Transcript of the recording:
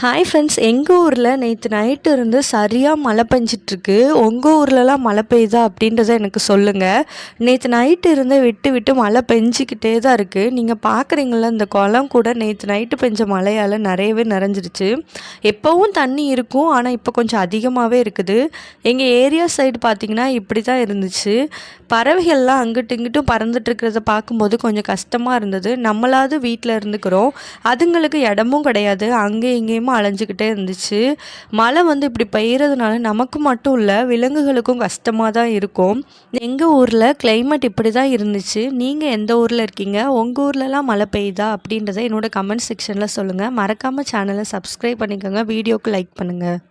Hi friends, எங்கள் ஊரில் நேற்று நைட்டு இருந்து சரியாக மழை பெஞ்சிட்ருக்கு. உங்கள் ஊர்லலாம் மழை பெய்யுதா அப்படின்றத எனக்கு சொல்லுங்கள். நேற்று நைட்டு இருந்து விட்டு விட்டு மழை பெஞ்சிக்கிட்டே தான் இருக்குது. நீங்கள் பார்க்குறீங்கள, இந்த குளம் கூட நேற்று நைட்டு பெஞ்ச மழையால் நிறையவே நிறைஞ்சிருச்சு. எப்போவும் தண்ணி இருக்கும், ஆனால் இப்போ கொஞ்சம் அதிகமாகவே இருக்குது. எங்கள் ஏரியா சைடு பார்த்திங்கன்னா இப்படி தான் இருந்துச்சு. பறவைகள்லாம் அங்கிட்டு இங்கிட்டும் பறந்துட்டுருக்கிறத பார்க்கும்போது கொஞ்சம் கஷ்டமாக இருந்தது. நம்மளாவது வீட்டில் இருந்துக்கிறோம், அதுங்களுக்கு இடமும் கிடையாது, அங்கே இங்கேயும் அலைஞ்சிக்கிட்டே இருந்துச்சு. மழை இப்படி பெய்யறதுனால நமக்கு மட்டும் இல்லை, விலங்குகளுக்கும் கஷ்டமாக தான் இருக்கும். எங்கள் ஊரில் கிளைமேட் இப்படி தான் இருந்துச்சு. நீங்கள் எந்த ஊரில் இருக்கீங்க? உங்கள் ஊர்லலாம் மழை பெய்யுதா அப்படின்றத என்னோட கமெண்ட் செக்ஷனில் சொல்லுங்கள். மறக்காமல் சேனலை சப்ஸ்கிரைப் பண்ணிக்கோங்க, வீடியோக்கு லைக் பண்ணுங்கள்.